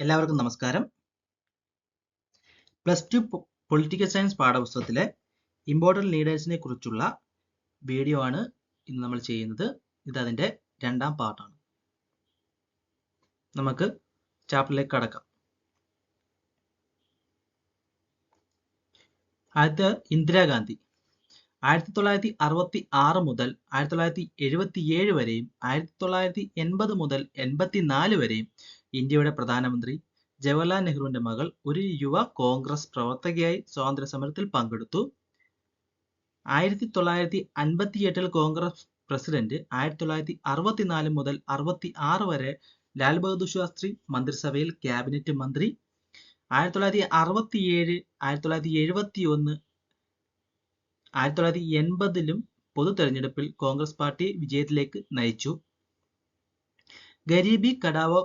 എല്ലാവർക്കും നമസ്കാരം. +2 political science പാഠപുസ്തകത്തിലെ important ലീഡേഴ്സിനെ കുറിച്ചുള്ള വീഡിയോ ആണ് ഇന്ന് നമ്മൾ ചെയ്യുന്നത്. ഇത് അതിൻ്റെ 2ാം പാർട്ടാണ്. നമുക്ക് ചാപ്റ്ററിലേക്ക് കടക്കാം. ആദ്യത്തെ ഇന്ദിരാഗാന്ധി 1966 മുതൽ 1977 വരെയും 1980 മുതൽ 84 വരെയും ഇന്ത്യയുടെ പ്രധാനമന്ത്രി. ജവഹർലാൽ നെഹ്റുവിന്റെ മകൾ ഒരു യുവ കോൺഗ്രസ് പ്രവർത്തകയായി സ്വാതന്ത്ര്യ സമരത്തിൽ പങ്കെടുത്തു. 1958 കോൺഗ്രസ് പ്രസിഡന്റ്. 1964 മുതൽ 66 വരെ ലാൽ ബഹദൂർ ശാസ്ത്രി മന്ത്രിസഭയിൽ ക്യാബിനറ്റ് മന്ത്രി. 1967, 1971, 1980 പൊതു തെരഞ്ഞെടുപ്പിൽ കോൺഗ്രസ് പാർട്ടിയെ വിജയത്തിലേക്ക് നയിച്ചു. ഗരീബി ഘടാവോ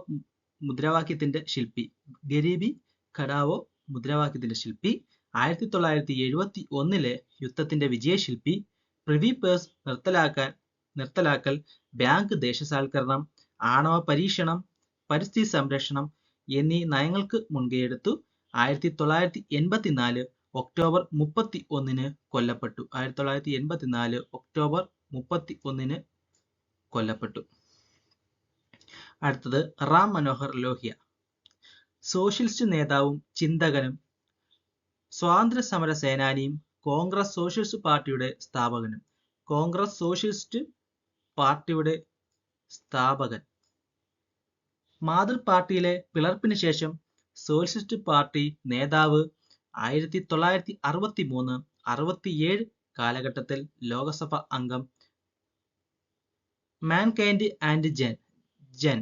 മുദ്രാവാക്യത്തിന്റെ ശില്പി. ഗരീബി ഘടാവോ മുദ്രാവാക്യത്തിന്റെ ശില്പി. 1971 യുദ്ധത്തിന്റെ വിജയശില്പി. പ്രിവി പേഴ്സ് നിർത്തലാക്കൽ, ബാങ്ക് ദേശസാൽക്കരണം, ആണവ പരീക്ഷണം, പരിസ്ഥിതി സംരക്ഷണം എന്നീ നയങ്ങൾക്ക് മുൻകൈയെടുത്തു. 1984 ഒക്ടോബർ 31 കൊല്ലപ്പെട്ടു. 1984 ഒക്ടോബർ 31 കൊല്ലപ്പെട്ടു. അടുത്തത് റാം മനോഹർ ലോഹ്യ. സോഷ്യലിസ്റ്റ് നേതാവും ചിന്തകനും സ്വാതന്ത്ര്യ സമര സേനാനിയും കോൺഗ്രസ് സോഷ്യലിസ്റ്റ് പാർട്ടിയുടെ സ്ഥാപകനും. കോൺഗ്രസ് സോഷ്യലിസ്റ്റ് പാർട്ടിയുടെ സ്ഥാപകൻ. മാതൃ പാർട്ടിയിലെ പിളർപ്പിന് ശേഷം സോഷ്യലിസ്റ്റ് പാർട്ടി നേതാവ്. 1963-67 കാലഘട്ടത്തിൽ ലോകസഭ അംഗം. മാൻകൈൻഡ് ആൻഡ് ജെൻ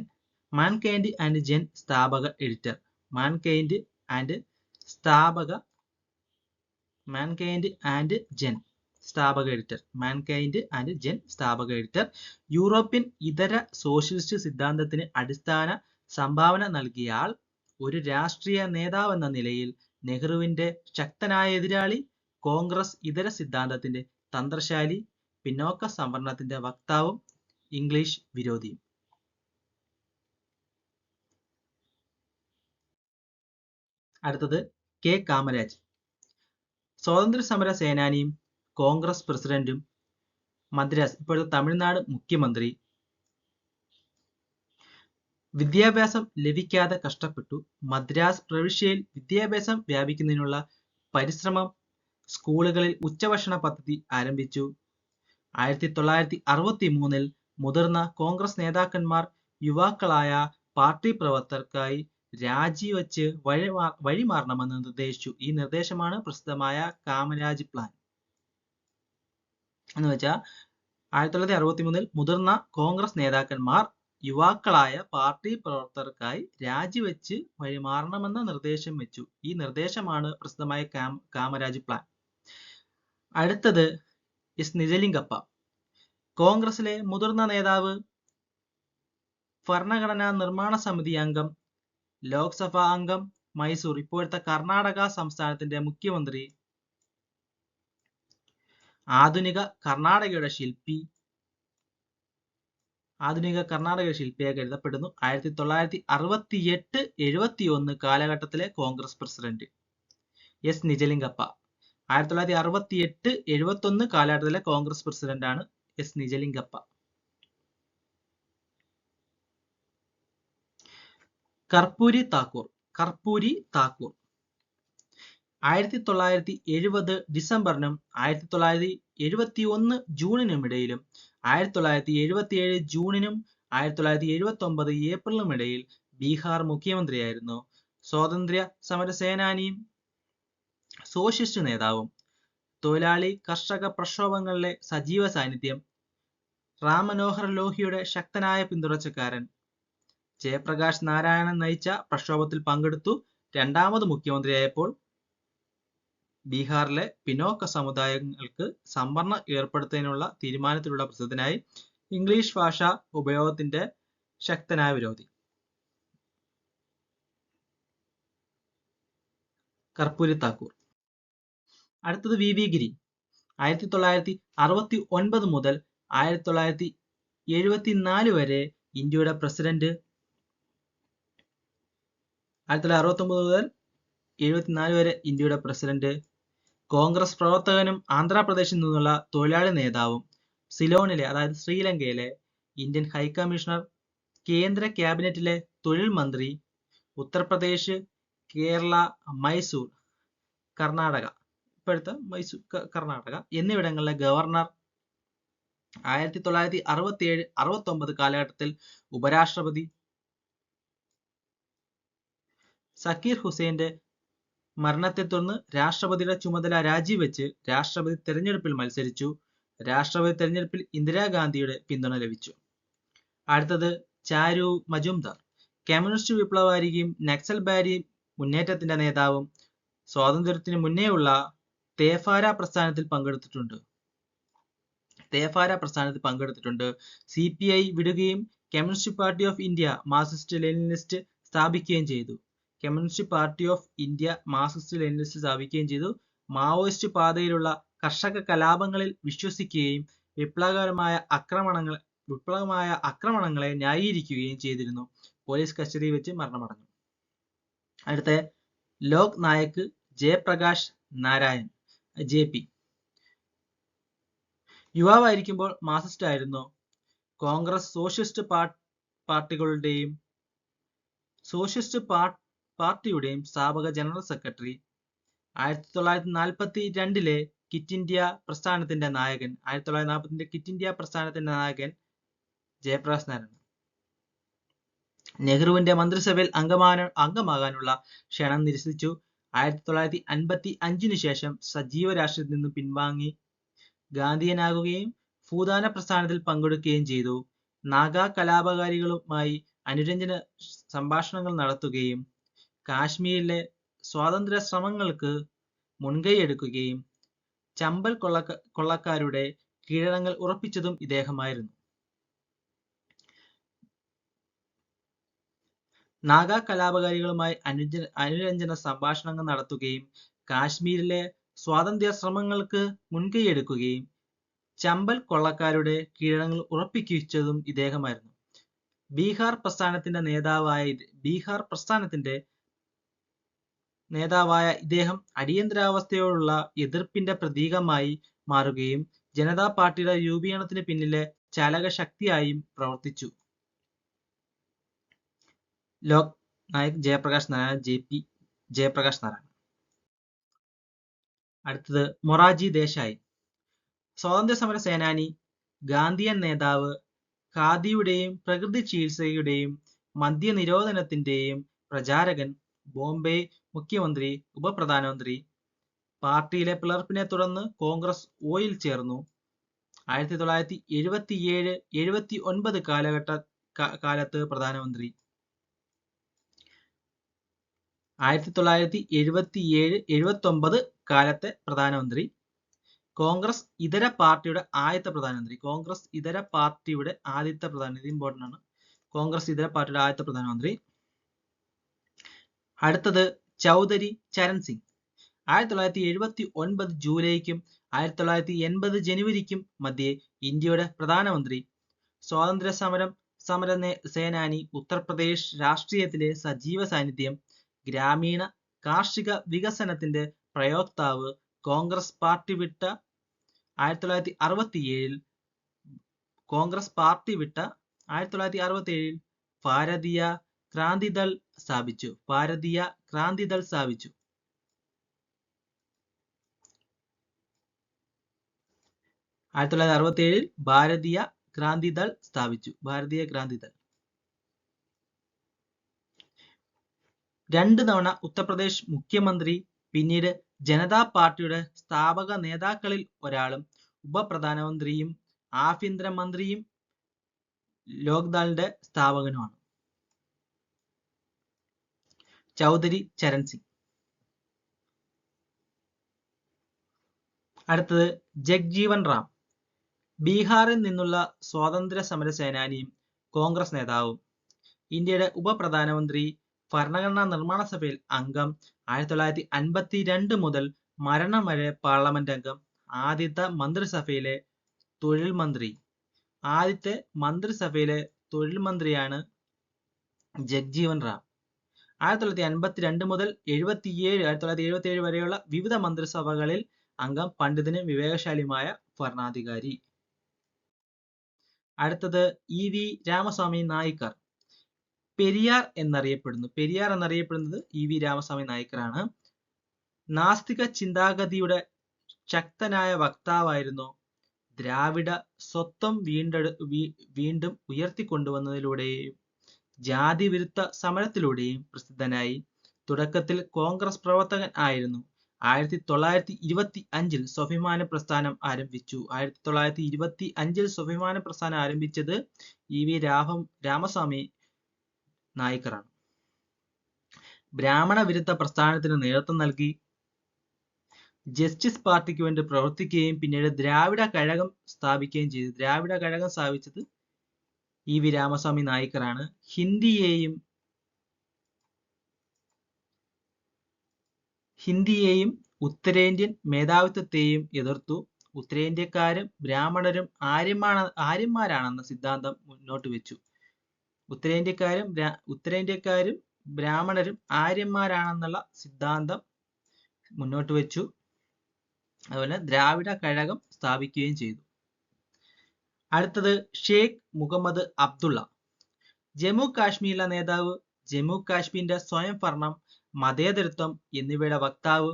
സ്ഥാപക എഡിറ്റർ. മാൻകൈൻഡ് ആൻഡ് ജെൻ സ്ഥാപക എഡിറ്റർ. യൂറോപ്യൻ ഇതര സോഷ്യലിസ്റ്റ് സിദ്ധാന്തത്തിന് അടിസ്ഥാന സംഭാവന നൽകിയ ആൾ. ഒരു രാഷ്ട്രീയ നേതാവെന്ന നിലയിൽ നെഹ്റുവിന്റെ ശക്തനായ എതിരാളി. കോൺഗ്രസ് ഇതര സിദ്ധാന്തത്തിന്റെ തന്ത്രശാലി. പിന്നോക്ക സംവരണത്തിന്റെ വക്താവും ഇംഗ്ലീഷ് വിരോധിയും. അടുത്തത് കെ കാമരാജ്. സ്വാതന്ത്ര്യ സമര സേനാനിയും കോൺഗ്രസ് പ്രസിഡന്റും മദ്രാസ് ഇപ്പോഴത്തെ തമിഴ്നാട് മുഖ്യമന്ത്രി. വിദ്യാഭ്യാസം ലഭിക്കാതെ കഷ്ടപ്പെട്ടു. മദ്രാസ് പ്രവിശ്യയിൽ വിദ്യാഭ്യാസം വ്യാപിക്കുന്നതിനുള്ള പരിശ്രമം. സ്കൂളുകളിൽ ഉച്ചഭക്ഷണ പദ്ധതി ആരംഭിച്ചു. 1963 മുതിർന്ന കോൺഗ്രസ് നേതാക്കന്മാർ യുവാക്കളായ പാർട്ടി പ്രവർത്തകർക്കായി രാജിവെച്ച് വഴിമാറണമെന്ന് നിർദ്ദേശിച്ചു. ഈ നിർദ്ദേശമാണ് പ്രസിദ്ധമായ കാമരാജ് പ്ലാൻ. എന്ന് വെച്ചാൽ 1963 മുതിർന്ന കോൺഗ്രസ് നേതാക്കന്മാർ യുവാക്കളായ പാർട്ടി പ്രവർത്തകർക്കായി രാജിവെച്ച് വഴിമാറണമെന്ന നിർദ്ദേശം വെച്ചു. ഈ നിർദ്ദേശമാണ് പ്രസിദ്ധമായ കാമരാജ് പ്ലാൻ. അടുത്തത് എസ് നിജലിംഗപ്പ. കോൺഗ്രസിലെ മുതിർന്ന നേതാവ്. ഭരണഘടനാ നിർമ്മാണ സമിതി അംഗം. ലോക്സഭാ അംഗം. മൈസൂർ ഇപ്പോഴത്തെ കർണാടക സംസ്ഥാനത്തിന്റെ മുഖ്യമന്ത്രി. ആധുനിക കർണാടകയുടെ ശില്പിയായി കരുതപ്പെടുന്നു. 1968-71 കാലഘട്ടത്തിലെ കോൺഗ്രസ് പ്രസിഡന്റ് എസ് നിജലിംഗപ്പ. 1968-71 കാലഘട്ടത്തിലെ കോൺഗ്രസ് പ്രസിഡന്റാണ് എസ് നിജലിംഗപ്പ. കർപ്പൂരി താക്കൂർ. 1970 ഡിസംബറിനും 1971 ജൂണിനും ഇടയിലും 1977 ജൂണിനും 1979 ഏപ്രിലിനും ഇടയിൽ ബീഹാർ മുഖ്യമന്ത്രിയായിരുന്നു. സ്വാതന്ത്ര്യ സമര സേനാനിയും സോഷ്യലിസ്റ്റ് നേതാവും. തൊഴിലാളി കർഷക പ്രക്ഷോഭങ്ങളിലെ സജീവ സാന്നിധ്യം. റാം മനോഹർ ലോഹ്യയുടെ ശക്തനായ പിന്തുണച്ചക്കാരൻ. ജയപ്രകാശ് നാരായണൻ നയിച്ച പ്രക്ഷോഭത്തിൽ പങ്കെടുത്തു. 2ാമത് മുഖ്യമന്ത്രിയായപ്പോൾ ബീഹാറിലെ പിന്നോക്ക സമുദായങ്ങൾക്ക് സംവരണം ഏർപ്പെടുത്തുന്നതിനുള്ള തീരുമാനത്തിലുള്ള പ്രസിദ്ധനായി. ഇംഗ്ലീഷ് ഭാഷ ഉപയോഗത്തിന്റെ ശക്തനായ വിരോധി. കർപ്പൂരി താക്കൂർ. അടുത്തത് വി വി ഗിരി. 1969 മുതൽ 1974 വരെ ഇന്ത്യയുടെ പ്രസിഡന്റ്. 1969 മുതൽ 74 വരെ ഇന്ത്യയുടെ പ്രസിഡന്റ്. കോൺഗ്രസ് പ്രവർത്തകനും ആന്ധ്രാപ്രദേശിൽ നിന്നുള്ള തൊഴിലാളി നേതാവും. സിലോണിലെ അതായത് ശ്രീലങ്കയിലെ ഇന്ത്യൻ ഹൈക്കമ്മീഷണർ. കേന്ദ്ര ക്യാബിനറ്റിലെ തൊഴിൽ മന്ത്രി. ഉത്തർപ്രദേശ്, കേരള, മൈസൂർ, കർണാടക, ഇപ്പോഴത്തെ മൈസൂർ കർണാടക എന്നിവിടങ്ങളിലെ ഗവർണർ. 1967-69 കാലഘട്ടത്തിൽ ഉപരാഷ്ട്രപതി. സക്കീർ ഹുസൈന്റെ മരണത്തെ തുടർന്ന് രാഷ്ട്രപതിയുടെ ചുമതല രാജിവെച്ച് രാഷ്ട്രപതി തെരഞ്ഞെടുപ്പിൽ മത്സരിച്ചു. രാഷ്ട്രപതി തെരഞ്ഞെടുപ്പിൽ ഇന്ദിരാഗാന്ധിയുടെ പിന്തുണ ലഭിച്ചു. അടുത്തത് ചാരു മജുംദാർ. കമ്മ്യൂണിസ്റ്റ് വിപ്ലവകാരിയും നക്സൽബാരി മുന്നേറ്റത്തിന്റെ നേതാവും. സ്വാതന്ത്ര്യത്തിന് മുന്നേയുള്ള തേഫാര പ്രസ്ഥാനത്തിൽ പങ്കെടുത്തിട്ടുണ്ട്. CPI വിടുകയും communist party of India Marxist Leninist സ്ഥാപിക്കുകയും ചെയ്തു. മാവോയിസ്റ്റ് പാതയിലുള്ള കർഷക കലാപങ്ങളിൽ വിശ്വസിക്കുകയും വിപ്ലവമായ ആക്രമണങ്ങളെ ന്യായീകരിക്കുകയും ചെയ്തിരുന്നു. പോലീസ് കസ്റ്റഡിയിൽ വെച്ച് മരണമടഞ്ഞു. അടുത്ത ലോക് നായക് ജയപ്രകാശ് നാരായൺ JP. യുവാവായിരിക്കുമ്പോൾ മാർക്സിസ്റ്റ് ആയിരുന്നു. കോൺഗ്രസ് സോഷ്യലിസ്റ്റ് പാർട്ടിയുടെയും സ്ഥാപക ജനറൽ സെക്രട്ടറി. 1942 ക്വിറ്റ് ഇന്ത്യ പ്രസ്ഥാനത്തിന്റെ നായകൻ ജയപ്രകാശ് നാരായൺ. നെഹ്റുവിന്റെ മന്ത്രിസഭയിൽ അംഗമാകാനുള്ള ക്ഷണം നിരസിച്ചു. 1955 ശേഷം സജീവ രാഷ്ട്രീയത്തിൽ നിന്ന് പിൻവാങ്ങി. ഗാന്ധിയനാകുകയും ഭൂദാന പ്രസ്ഥാനത്തിൽ പങ്കെടുക്കുകയും ചെയ്തു. നാഗാ കലാപകാരികളുമായി അനുരഞ്ജന സംഭാഷണങ്ങൾ നടത്തുകയും കാശ്മീരിലെ സ്വാതന്ത്ര്യ ശ്രമങ്ങൾക്ക് മുൻകൈയെടുക്കുകയും ചമ്പൽ കൊള്ളക്കാരുടെ കീഴടങ്ങൽ ഉറപ്പിച്ചതും ഇദ്ദേഹമായിരുന്നു. നാഗാ കലാപകാരികളുമായി അനുരഞ്ജന സംഭാഷണങ്ങൾ നടത്തുകയും കാശ്മീരിലെ സ്വാതന്ത്ര്യ ശ്രമങ്ങൾക്ക് മുൻകൈയെടുക്കുകയും ചമ്പൽ കൊള്ളക്കാരുടെ കീഴടങ്ങൽ ഉറപ്പിച്ചതും ഇദ്ദേഹമായിരുന്നു. ബീഹാർ പ്രസ്ഥാനത്തിന്റെ നേതാവായ ഇദ്ദേഹം അടിയന്തരാവസ്ഥയോടുള്ള എതിർപ്പിന്റെ പ്രതീകമായി മാറുകയും ജനതാ പാർട്ടിയുടെ രൂപീകരണത്തിന് പിന്നിലെ ചാലകശക്തിയായും പ്രവർത്തിച്ചു. ലോക് നായക് ജയപ്രകാശ് നാരായൺ JP. ജയപ്രകാശ് നാരായൺ. അടുത്തത് മൊറാർജി ദേശായി. സ്വാതന്ത്ര്യ സമര സേനാനി, ഗാന്ധിയൻ നേതാവ്, ഖാദിയുടെയും പ്രകൃതി ചികിത്സയുടെയും മദ്യനിരോധനത്തിന്റെയും പ്രചാരകൻ, ബോംബെ മുഖ്യമന്ത്രി, ഉപപ്രധാനമന്ത്രി. പാർട്ടിയിലെ പിളർപ്പിനെ തുടർന്ന് കോൺഗ്രസ് Oയിൽ ചേർന്നു. 1977-79 കാലത്ത് പ്രധാനമന്ത്രി. 1977-79 കാലത്തെ പ്രധാനമന്ത്രി. കോൺഗ്രസ് ഇതര പാർട്ടിയുടെ ആദ്യത്തെ പ്രധാനമന്ത്രി. ഇമ്പോർട്ടന്റ് ആണ്. കോൺഗ്രസ് ഇതര പാർട്ടിയുടെ ആദ്യത്തെ പ്രധാനമന്ത്രി. അടുത്തത് ചൗധരി ചരൺ സിംഗ്. 1979 ജൂലൈക്കും 1980 ജനുവരിക്കും മധ്യേ ഇന്ത്യയുടെ പ്രധാനമന്ത്രി. സ്വാതന്ത്ര്യ സമര സേനാനി, ഉത്തർപ്രദേശ് രാഷ്ട്രീയത്തിലെ സജീവ സാന്നിധ്യം, ഗ്രാമീണ കാർഷിക വികസനത്തിന്റെ പ്രയോക്താവ്. കോൺഗ്രസ് പാർട്ടി വിട്ട 1967 ഭാരതീയ ക്രാന്തിദൾ സ്ഥാപിച്ചു. 1967 ഭാരതീയ ക്രാന്തിദൾ സ്ഥാപിച്ചു. 2 തവണ ഉത്തർപ്രദേശ് മുഖ്യമന്ത്രി, പിന്നീട് ജനതാ പാർട്ടിയുടെ സ്ഥാപക നേതാക്കളിൽ ഒരാളും ഉപപ്രധാനമന്ത്രിയും ആഭ്യന്തര മന്ത്രിയും ലോക്ദളിന്റെ സ്ഥാപകനുമാണ്. ചൗധരി ചരൺ സിംഗ്. അടുത്തത് ജഗ്ജീവൻ റാം. ബീഹാറിൽ നിന്നുള്ള സ്വാതന്ത്ര്യ സമര സേനാനിയും കോൺഗ്രസ് നേതാവും. ഇന്ത്യയുടെ ഉപപ്രധാനമന്ത്രി, ഭരണഘടനാ നിർമ്മാണ സഭയിൽ അംഗം. 1952 മുതൽ മരണം വരെ പാർലമെന്റ് അംഗം. ആദ്യത്തെ മന്ത്രിസഭയിലെ തൊഴിൽ മന്ത്രിയാണ് ജഗ്ജീവൻ റാം. 1952 മുതൽ 1977 വരെയുള്ള വിവിധ മന്ത്രിസഭകളിൽ അംഗം, പണ്ഡിതനും വിവേകശാലിയുമായ ഭരണാധികാരി. അടുത്തത് ഇ.വി. രാമസ്വാമി നായിക്കർ. പെരിയാർ എന്നറിയപ്പെടുന്നത് ഇ.വി. രാമസ്വാമി നായിക്കറാണ്. നാസ്തിക ചിന്താഗതിയുടെ ശക്തനായ വക്താവായിരുന്നു. ദ്രാവിഡ സ്വത്വം വീണ്ടും ഉയർത്തിക്കൊണ്ടുവന്നതിലൂടെയും ജാതി വിരുദ്ധ സമരത്തിലൂടെയും പ്രസിദ്ധനായി. തുടക്കത്തിൽ കോൺഗ്രസ് പ്രവർത്തകൻ ആയിരുന്നു. 1925 സ്വാഭിമാന പ്രസ്ഥാനം ആരംഭിച്ചു. 1925 സ്വാഭിമാന പ്രസ്ഥാനം ആരംഭിച്ചത് ഇ.വി. രാമസ്വാമി നായിക്കറാണ്. ബ്രാഹ്മണ വിരുദ്ധ പ്രസ്ഥാനത്തിന് നേതൃത്വം നൽകി. ജസ്റ്റിസ് പാർട്ടിക്ക് വേണ്ടി പ്രവർത്തിക്കുകയും പിന്നീട് ദ്രാവിഡ കഴകം സ്ഥാപിക്കുകയും ചെയ്തു. ദ്രാവിഡ കഴകം സ്ഥാപിച്ചത് ഇ.വി. രാമസ്വാമി നായിക്കറാണ്. ഹിന്ദിയെയും ഉത്തരേന്ത്യൻ മേധാവിത്വത്തെയും എതിർത്തു. ഉത്തരേന്ത്യക്കാരും ബ്രാഹ്മണരും ആര്യന്മാരാണെന്ന സിദ്ധാന്തം മുന്നോട്ട് വെച്ചു. ഉത്തരേന്ത്യക്കാരും ബ്രാഹ്മണരും ആര്യന്മാരാണെന്നുള്ള സിദ്ധാന്തം മുന്നോട്ട് വെച്ചു. അതുപോലെ ദ്രാവിഡ കഴകം സ്ഥാപിക്കുകയും ചെയ്തു. അടുത്തത് ഷേഖ് മുഹമ്മദ് അബ്ദുള്ള. ജമ്മു കാശ്മീരിലെ നേതാവ്. ജമ്മു കാശ്മീരിന്റെ സ്വയം ഭരണം, മതേതരത്വം എന്നിവയുടെ വക്താവ്.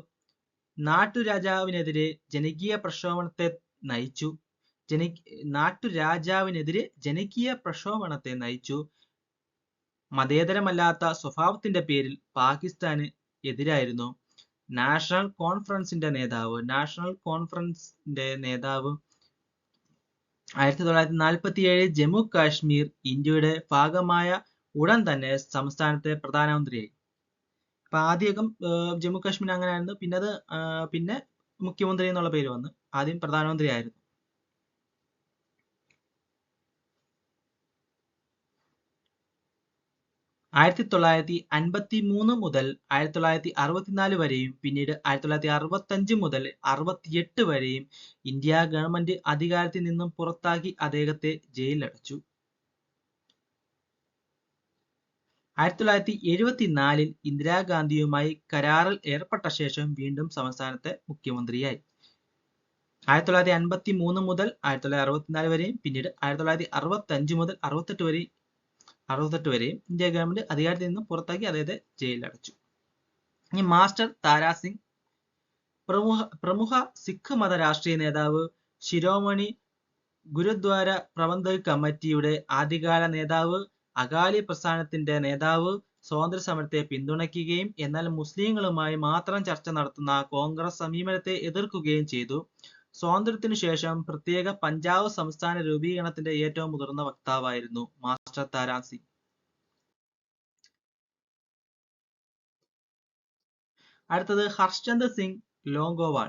നാട്ടുരാജാവിനെതിരെ ജനകീയ പ്രക്ഷോഭണത്തെ നയിച്ചു. മതേതരമല്ലാത്ത സ്വഭാവത്തിന്റെ പേരിൽ പാകിസ്ഥാന് എതിരായിരുന്നു. നാഷണൽ കോൺഫറൻസിന്റെ നേതാവ്. 1947 ജമ്മു കാശ്മീർ ഇന്ത്യയുടെ ഭാഗമായ ഉടൻ തന്നെ സംസ്ഥാനത്തെ പ്രധാനമന്ത്രിയായി. ഇപ്പൊ ആദ്യമൊക്കെ ജമ്മു കാശ്മീർ അങ്ങനെ ആയിരുന്നു. പിന്നെ മുഖ്യമന്ത്രി എന്നുള്ള പേര് വന്നു. ആദ്യം പ്രധാനമന്ത്രി ആയിരുന്നു. ആയിരത്തി 1953 മുതൽ 1964 വരെയും പിന്നീട് 1965 മുതൽ 68 വരെയും ഇന്ത്യ ഗവൺമെന്റ് അധികാരത്തിൽ നിന്നും പുറത്താക്കി അദ്ദേഹത്തെ ജയിലിലടച്ചു. 1974 ഇന്ദിരാഗാന്ധിയുമായി കരാറിൽ ഏർപ്പെട്ട ശേഷം വീണ്ടും സംസ്ഥാനത്തെ മുഖ്യമന്ത്രിയായി. 1953 മുതൽ 1964 വരെയും പിന്നീട് 1965 മുതൽ 68 വരെയും ഇന്ത്യ ഗവൺമെന്റ് അധികാരത്തിൽ നിന്നും പുറത്താക്കി അദ്ദേഹത്തെ ജയിലിലടച്ചു. ഇനി മാസ്റ്റർ താരാ സിംഗ്. പ്രമുഖ സിഖ് മത രാഷ്ട്രീയ നേതാവ്, ശിരോമണി ഗുരുദ്വാര പ്രബന്ധക് കമ്മിറ്റിയുടെ ആദ്യകാല നേതാവ്, അകാലി പ്രസ്ഥാനത്തിന്റെ നേതാവ്, സ്വാതന്ത്ര്യ സമരത്തെ പിന്തുണയ്ക്കുകയും എന്നാൽ മുസ്ലിങ്ങളുമായി മാത്രം ചർച്ച നടത്തുന്ന കോൺഗ്രസ് സമീപനത്തെ എതിർക്കുകയും ചെയ്തു. സ്വാതന്ത്ര്യത്തിനു ശേഷം പ്രത്യേക പഞ്ചാബ് സംസ്ഥാന രൂപീകരണത്തിന്റെ ഏറ്റവും മുതിർന്ന വക്താവായിരുന്നു മാസ്റ്റർ താരാ സിംഗ്. അടുത്തത് ഹർഷചന്ദ് സിംഗ് ലോങ്കോവാൾ.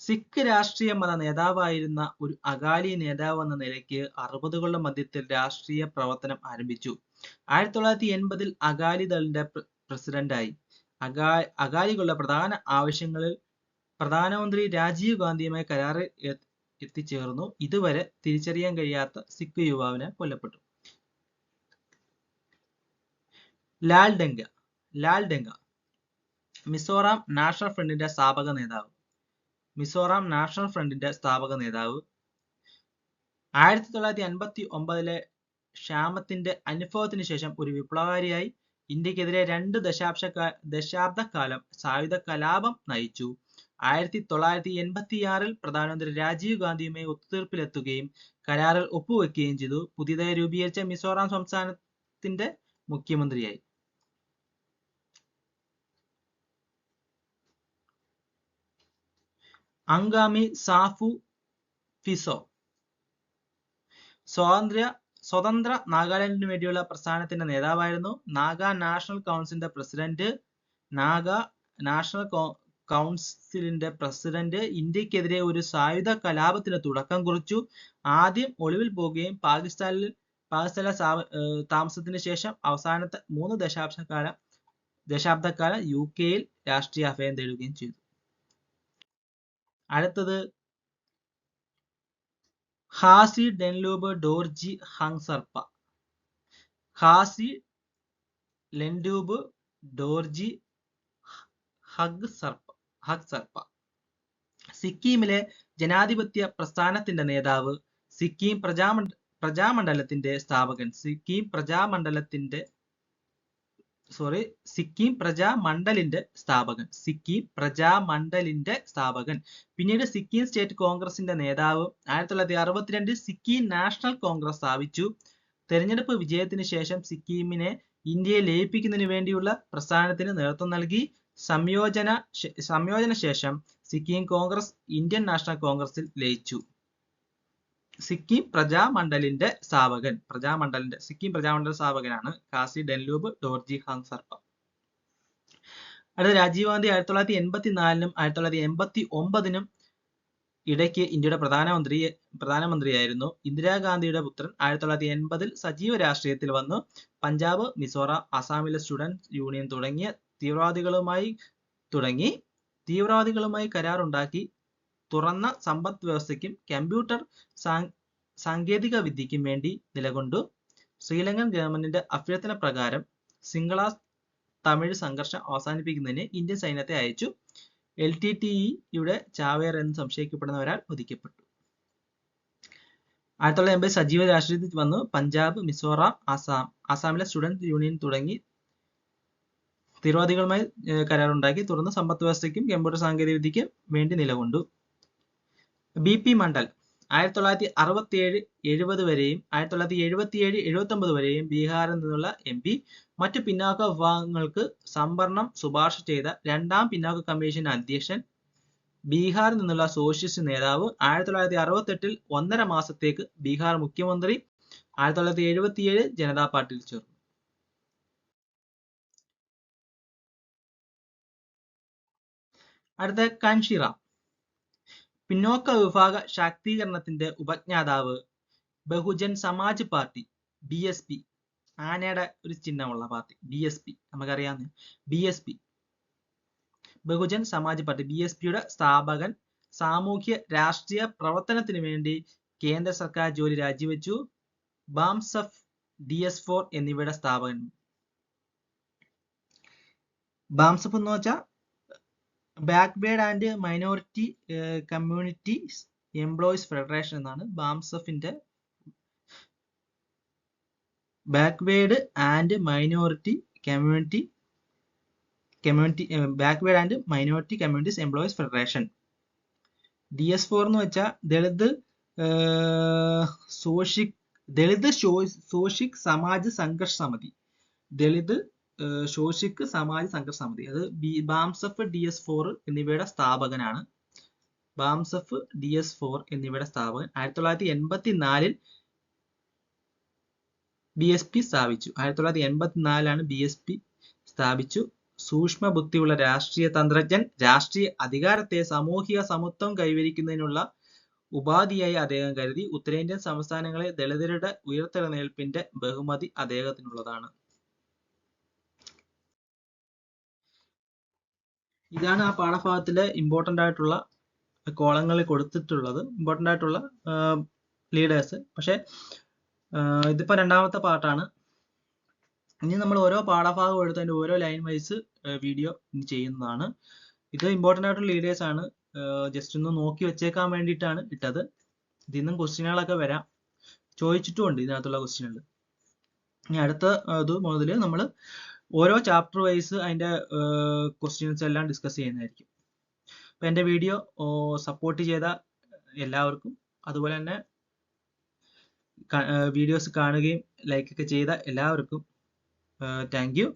സിഖ് രാഷ്ട്രീയ മത നേതാവായിരുന്ന ഒരു അകാലി നേതാവ് എന്ന നിലയ്ക്ക് 60കളുടെ മധ്യത്തിൽ രാഷ്ട്രീയ പ്രവർത്തനം ആരംഭിച്ചു. 1980 അകാലിദളിന്റെ പ്രസിഡന്റായി. അകാലികളുടെ പ്രധാന ആവശ്യങ്ങളിൽ പ്രധാനമന്ത്രി രാജീവ് ഗാന്ധിയുമായി കരാറിൽ എത്തിച്ചേർന്നു. ഇതുവരെ തിരിച്ചറിയാൻ കഴിയാത്ത സിഖ് യുവാവിനെ കൊല്ലപ്പെട്ടു. ലാൽ ഡെങ്ക മിസോറാം നാഷണൽ ഫ്രണ്ടിന്റെ സ്ഥാപക നേതാവ്. 1959 ക്ഷാമത്തിന്റെ അനുഭവത്തിന് ശേഷം ഒരു വിപ്ലവകാരിയായി. ഇന്ത്യക്കെതിരെ 2 ദശാബ്ദക്കാലം സായുധ കലാപം നയിച്ചു. 1986 പ്രധാനമന്ത്രി രാജീവ് ഗാന്ധിയുമായി ഒത്തുതീർപ്പിലെത്തുകയും കരാറിൽ ഒപ്പുവെക്കുകയും ചെയ്തു. പുതിയതായി രൂപീകരിച്ച മിസോറാം സംസ്ഥാനത്തിന്റെ മുഖ്യമന്ത്രിയായി. അങ്കാമി സാഫു ഫിസോ. സ്വതന്ത്ര നാഗാലാൻഡിനു വേണ്ടിയുള്ള പ്രസ്ഥാനത്തിന്റെ നേതാവായിരുന്നു. നാഗാ നാഷണൽ കൗൺസിലിന്റെ പ്രസിഡന്റ്. ഇന്ത്യക്കെതിരെ ഒരു സായുധ കലാപത്തിന് തുടക്കം കുറിച്ചു. ആദ്യം ഒളിവിൽ പോകുകയും പാകിസ്ഥാനിലെ താമസത്തിന് ശേഷം അവസാനത്തെ 3 ദശാബ്ദക്കാലം UK-യിൽ രാഷ്ട്രീയ അഭയം തേടുകയും ചെയ്തു. അടുത്തത് ഹാസി ഡെൻലൂബ് ഡോർജി ഹങ്സർപ്പ. ഹാസി ലെൻഡൂബ് ഡോർജി ഹഗ്സർപ്പ. സിക്കിമിലെ ജനാധിപത്യ പ്രസ്ഥാനത്തിന്റെ നേതാവ്, സിക്കിം പ്രജാമണ്ഡലത്തിന്റെ സ്ഥാപകൻ. സിക്കിം പ്രജാമണ്ഡലിന്റെ സ്ഥാപകൻ. പിന്നീട് സിക്കിം സ്റ്റേറ്റ് കോൺഗ്രസിന്റെ നേതാവ്. 1962 സിക്കിം നാഷണൽ കോൺഗ്രസ് സ്ഥാപിച്ചു. തെരഞ്ഞെടുപ്പ് വിജയത്തിന് ശേഷം സിക്കിമിനെ ഇന്ത്യയെ ലയിപ്പിക്കുന്നതിന് വേണ്ടിയുള്ള പ്രസ്ഥാനത്തിന് നേതൃത്വം നൽകി. സംയോജന ശേഷം സിക്കിം കോൺഗ്രസ് ഇന്ത്യൻ നാഷണൽ കോൺഗ്രസിൽ ലയിച്ചു. സിക്കിം പ്രജാമണ്ഡലിന്റെ സ്ഥാപകനാണ് കാസി ഡെൻലൂബ് ഡോർജി ഹഗ്സർപ്പ. അടുത്ത രാജീവ് ഗാന്ധി 1984 1989 ഇടയ്ക്ക് ഇന്ത്യയുടെ പ്രധാനമന്ത്രിയായിരുന്നു. ഇന്ദിരാഗാന്ധിയുടെ പുത്രൻ 1980 സജീവ രാഷ്ട്രീയത്തിൽ വന്നു. പഞ്ചാബ്, മിസോറാം, അസാമിലെ സ്റ്റുഡൻസ് യൂണിയൻ തീവ്രവാദികളുമായി കരാറുണ്ടാക്കി. തുറന്ന സമ്പദ് വ്യവസ്ഥയ്ക്കും കമ്പ്യൂട്ടർ സാങ്കേതിക വിദ്യയ്ക്കും വേണ്ടി നിലകൊണ്ടു. ശ്രീലങ്കൻ ഗവൺമെന്റിന്റെ അഭ്യർത്ഥന പ്രകാരം സിംഗള തമിഴ് സംഘർഷം അവസാനിപ്പിക്കുന്നതിന് ഇന്ത്യൻ സൈന്യത്തെ അയച്ചു. LTTE-യുടെ ചാവേർ എന്ന് സംശയിക്കപ്പെടുന്ന ഒരാൾ വധിക്കപ്പെട്ടു. 1980 സജീവ രാഷ്ട്രീയത്തിൽ വന്നു. പഞ്ചാബ്, മിസോറാം, ആസാമിലെ സ്റ്റുഡൻസ് യൂണിയൻ തുടങ്ങി തീവ്രവാദികളുമായി കരാറുണ്ടാക്കി. തുറന്ന സമ്പദ് വ്യവസ്ഥയ്ക്കും കമ്പ്യൂട്ടർ സാങ്കേതിക വിദ്യയ്ക്കും വേണ്ടി നിലകൊണ്ടു. BP മണ്ഡൽ 1967-70 വരെയും 1977-79 വരെയും ബീഹാറിൽ നിന്നുള്ള MP. മറ്റു പിന്നാക്ക വിഭാഗങ്ങൾക്ക് സംവരണം ശുപാർശ ചെയ്ത രണ്ടാം പിന്നാക്ക കമ്മീഷൻ അധ്യക്ഷൻ. ബീഹാറിൽ നിന്നുള്ള സോഷ്യലിസ്റ്റ് നേതാവ്. 1968 1.5 മാസത്തേക്ക് ബീഹാർ മുഖ്യമന്ത്രി. 1977 ജനതാ പാർട്ടിയിൽ ചേർന്നു. അടുത്ത കാൻഷിറാം. പിന്നോക്ക വിഭാഗ ശാക്തീകരണത്തിന്റെ ഉപജ്ഞാതാവ്. ബഹുജൻ സമാജ് പാർട്ടി BSP, ആനയുടെ ഒരു ചിഹ്നമുള്ള പാർട്ടി BSP, നമുക്കറിയാവുന്ന BSP, ബഹുജൻ സമാജ് പാർട്ടി BSPയുടെ സ്ഥാപകൻ. സാമൂഹ്യ രാഷ്ട്രീയ പ്രവർത്തനത്തിന് വേണ്ടി കേന്ദ്ര സർക്കാർ ജോലി രാജിവെച്ചു. ബാംസഫ്, DS4 എന്നിവയുടെ സ്ഥാപകൻ. ബാംസഫ് എന്ന് വെച്ചാൽ backward and minority communities employees federation എന്നാണ് ബാംസഫിന്റെ. Backward and minority communities employees federation. DS4 എന്ന് വെച്ചാൽ ദളിത് ശോഷിക് സമാജ് സംഘർഷ് സമിതി. അത് ബാംസഫ് DS4 എന്നിവയുടെ സ്ഥാപകനാണ്. 1984 BSP സ്ഥാപിച്ചു. 1984 BSP സ്ഥാപിച്ചു. സൂക്ഷ്മ ബുദ്ധിയുള്ള രാഷ്ട്രീയ തന്ത്രജ്ഞൻ. രാഷ്ട്രീയ അധികാരത്തെ സാമൂഹിക സമത്വം കൈവരിക്കുന്നതിനുള്ള ഉപാധിയായി അദ്ദേഹം കരുതി. ഉത്തരേന്ത്യൻ സംസ്ഥാനങ്ങളെ ദളിതരുടെ ഉയർത്തെഴുന്നേൽപ്പിന്റെ ബഹുമതി അദ്ദേഹത്തിനുള്ളതാണ്. ഇതാണ് ആ പാഠഭാഗത്തിലെ ഇമ്പോർട്ടന്റ് ആയിട്ടുള്ള കോളങ്ങളിൽ കൊടുത്തിട്ടുള്ളത്, ഇമ്പോർട്ടന്റ് ആയിട്ടുള്ള ലീഡേഴ്സ്. പക്ഷെ ഇതിപ്പോ രണ്ടാമത്തെ പാർട്ടാണ്. ഇനി നമ്മൾ ഓരോ പാഠഭാഗം എടുത്ത് അതിന്റെ ഓരോ ലൈൻ വൈസ് വീഡിയോ ചെയ്യുന്നതാണ്. ഇത് ഇമ്പോർട്ടന്റ് ആയിട്ടുള്ള ലീഡേഴ്സ് ആണ്. ജസ്റ്റ് ഒന്ന് നോക്കി വെച്ചേക്കാൻ വേണ്ടിയിട്ടാണ് ഇട്ടത്. ഇതിൽ നിന്നും ക്വസ്റ്റ്യനുകളൊക്കെ വരാം, ചോദിച്ചിട്ടുമുണ്ട് ഇതിനകത്തുള്ള ക്വസ്റ്റ്യനുകൾ. ഇനി അടുത്ത ഇത് മുതൽ നമ്മൾ ഓരോ ചാപ്റ്റർ വൈസ് അതിന്റെ ക്വസ്റ്റ്യൻസ് എല്ലാം ഡിസ്കസ് ചെയ്യുന്നതായിരിക്കും. അപ്പൊ എൻ്റെ വീഡിയോ സപ്പോർട്ട് ചെയ്ത എല്ലാവർക്കും, അതുപോലെ തന്നെ വീഡിയോസ് കാണുകയും ലൈക്ക് ഒക്കെ ചെയ്ത എല്ലാവർക്കും താങ്ക് യു.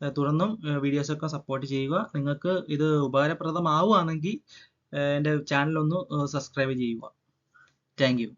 തുടർന്നും വീഡിയോസ് ഒക്കെ സപ്പോർട്ട് ചെയ്യുക. നിങ്ങൾക്ക് ഇത് ഉപകാരപ്രദമാവുകയാണെങ്കിൽ എൻ്റെ ചാനൽ ഒന്ന് സബ്സ്ക്രൈബ് ചെയ്യുക. Thank you.